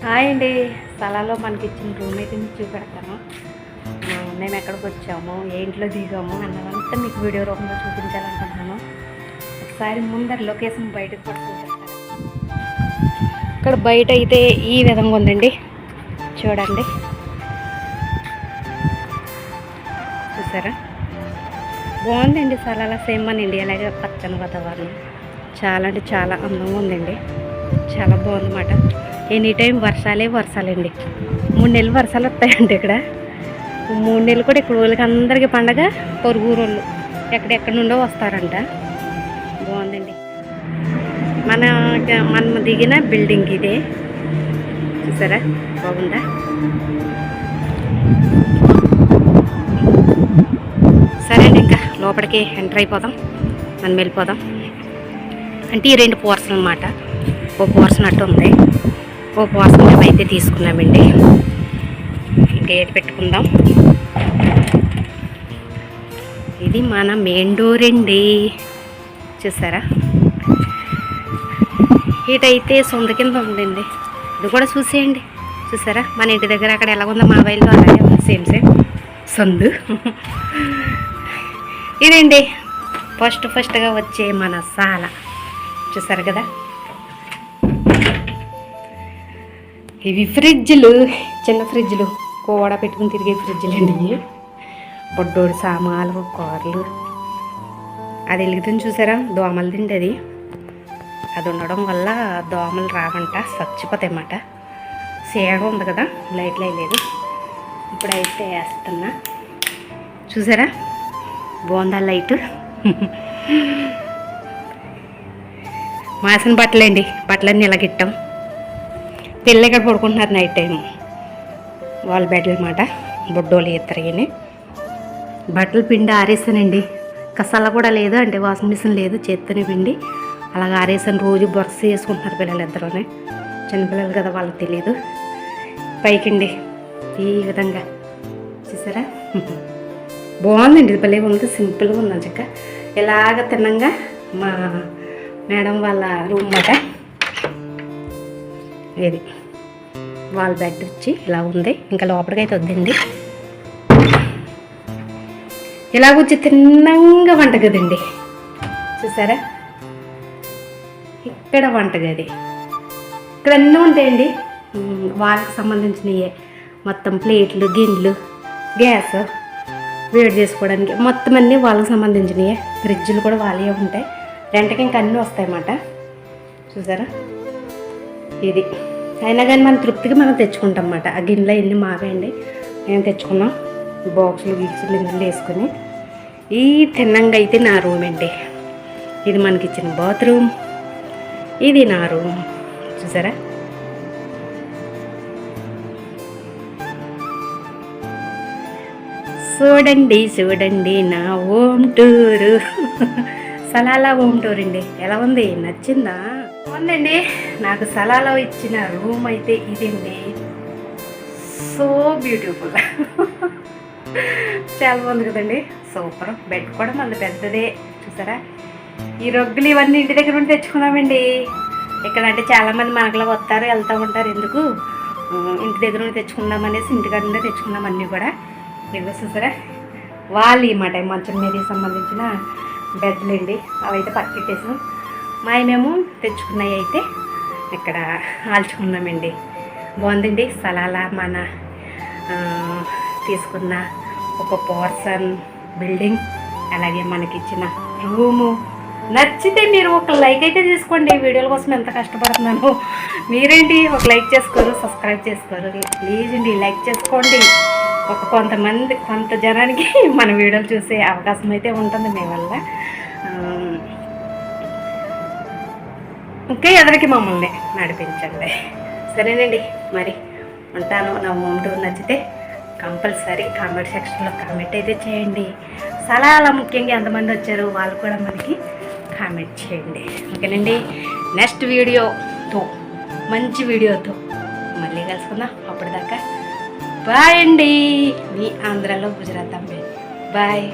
Hi అండి. స్థలాల్లో మనకి ఇచ్చిన రూమ్ అయితే మీకు చూపెడతాను. మేము ఎక్కడికి వచ్చాము, ఏ ఇంట్లో దిగాము అన్నదంతా మీకు వీడియో రూపంలో చూపించాలనుకుంటున్నాను. ఒకసారి ముందర లొకేషన్ బయటకు కూడా చూపిస్తాను. ఇక్కడ బయట అయితే ఈ విధంగా ఉందండి, చూడండి. చూసారా, బాగుందండి. స్థలాల సేమ్ మన ఇండియాలాగే పచ్చని వాతావరణం, చాలా అంటే చాలా అందంగా ఉందండి. చాలా బాగుందన్నమాట. Any time వర్షాలండి. 3 నెలలు వర్షాలు వస్తాయండి ఇక్కడ. 3 నెలలు కూడా ఇక్కడ వాళ్ళకి అందరికీ పండగ. పొరుగురు వాళ్ళు ఎక్కడెక్కడ నుండో వస్తారంట. బాగుందండి. మనం దిగిన బిల్డింగ్ ఇదే, చూసారా బాగుందా. సరే అండి, ఇంకా లోపలికి ఎంటర్ అయిపోదాం. మనం వెళ్ళిపోదాం. అంటే ఈ 2 పోర్షన్ అన్నమాట. ఓ పోర్షన్ అట్టు ఉంది, ఓ పోర్షన్ మేమైతే తీసుకున్నామండి. గేట్ పెట్టుకుందాం. ఇది మన మెయిన్ డోర్ అండి, చూసారా. ఇటైతే సొంత కింద ఉందండి. ఇది కూడా చూసేయండి. చూసారా మన ఇంటి దగ్గర అక్కడ ఎలా ఉందో, మా వైల్లో అలాగే ఉంది, సేమ్ సందు. ఇదండి ఫస్ట్గా వచ్చే మన సాల, చూసారు కదా. ఇవి ఫ్రిడ్జ్లు, చిన్న ఫ్రిడ్జ్లు, కోడ పెట్టుకుని తిరిగే ఫ్రిడ్జ్లు అండి. బొడ్డోడు సామాన్లు, కూరలు. అది వెలుగుతుంది చూసారా, దోమలు తిండి. అది ఉండడం వల్ల దోమలు రావంట, చచ్చిపోతాయన్నమాట. సేగ ఉంది కదా, లైట్లు వేయలేదు. ఇప్పుడైతే వేస్తున్నా, చూసారా బాగుందా లైట్. మాసిన బట్టలండి, బట్టలన్నీ ఇలాగిట్టాం. పిల్లలు ఇక్కడ పడుకుంటున్నారు నైట్ టైం, వాళ్ళ బెడ్లు అన్నమాట. బొడ్డోళ్ళు ఇద్దరిని బట్టలు పిండి ఆరేసానండి. కసాల కూడా లేదు అంటే వాషింగ్ మిషన్ లేదు, చేత్తోనే పిండి అలాగ ఆరేసాను. రోజు బొరస వేసుకుంటున్నారు పిల్లలు ఇద్దరునే. చిన్నపిల్లలు కదా, వాళ్ళకి తెలియదు. పైకండి ఈ విధంగా చూసారా, బాగుందండి. ఇది భలే ఉంది, సింపుల్గా ఉంది. చక్క ఇలాగ తిన్నంగా మా మేడం వాళ్ళ రూమ్ మాట. ఇది వాళ్ళ బెడ్ వచ్చి ఇలా ఉంది. ఇంకా లోపలికైతే వద్దండి. ఇలాగొచ్చి తిన్నంగా వంటగదండి, చూసారా. ఇక్కడ వంటగది, ఇక్కడ అన్నీ ఉంటాయండి. వాళ్ళకి సంబంధించినవి మొత్తం ప్లేట్లు, గిన్నెలు, గ్యాస్ వేడి చేసుకోవడానికి మొత్తం అన్నీ వాళ్ళకి సంబంధించినవి. ఫ్రిడ్జ్లు కూడా వాళ్ళే ఉంటాయి. రెంట్కి ఇంకా అన్నీ వస్తాయన్నమాట, చూసారా. ఇది అయినా కానీ మన తృప్తికి మనం తెచ్చుకుంటాం అన్నమాట. ఆ గిన్నెలో ఎన్ని మావేయండి, మేము తెచ్చుకున్నాం. బాక్సులు గీక్సులు ఇందులో వేసుకొని. ఈ తిన్నంగా అయితే నా రూమ్ అండి. ఇది మనకి ఇచ్చిన బాత్రూమ్, ఇది నా రూమ్, చూసారా. చూడండి నా home tour. Salala home tour అండి. ఎలా ఉంది, నచ్చిందా? బాగుందండి. నాకు సలాలో ఇచ్చిన రూమ్ అయితే ఇదండి. సో బ్యూటిఫుల్, చాలా బాగుంది కదండి. సూపర్. బెడ్ కూడా మళ్ళీ పెద్దదే, చూసారా. ఈ రొగ్గులు ఇవన్నీ ఇంటి దగ్గర నుండి తెచ్చుకున్నామండి. ఇక్కడ అంటే చాలామంది మనకులా వస్తారు, వెళ్తూ ఉంటారు. ఎందుకు ఇంటి దగ్గర నుండి తెచ్చుకుందాం అనేసి ఇంటికాడ నుండే తెచ్చుకున్నాం అన్నీ కూడా. ఇదిగో చూసారా, వాళ్ళు ఈ మాట మంచం మీద సంబంధించిన బెడ్లు అండి. అవైతే పక్కెట్టేసాం. మేము తెచ్చుకున్నవి అయితే ఇక్కడ ఆల్చుకున్నామండి. బాగుందండి. స్థలాల మన తీసుకున్న ఒక పోర్షన్ బిల్డింగ్, అలాగే మనకిచ్చిన రూము నచ్చితే మీరు ఒక లైక్ అయితే తీసుకోండి. వీడియోల కోసం ఎంత కష్టపడుతున్నాను, మీరేంటి ఒక లైక్ చేసుకోరు, సబ్స్క్రైబ్ చేసుకోరు. ప్లీజ్ అండి లైక్ చేసుకోండి. కొంత జనానికి మన వీడియోలు చూసే అవకాశం అయితే ఉంటుంది మీ వల్ల. ఇంకా ఎదరికి మమ్మల్ని నడిపించండి. సరేనండి, మరి ఉంటాను. నా హోమ్ టూర్ నచ్చితే కంపల్సరీ కామెంట్ సెక్షన్లో కామెంట్ అయితే చేయండి. చాలా ముఖ్యంగా ఎంతమంది వచ్చారు వాళ్ళు కూడా మనకి కామెంట్ చేయండి. ఓకేనండి, నెక్స్ట్ వీడియోతో మంచి వీడియోతో మళ్ళీ కలుసుకుందాం. అప్పటిదాకా బాయ్ అండి. మీ ఆంధ్రాలో గుజరాత్ అమ్మాయి. బాయ్.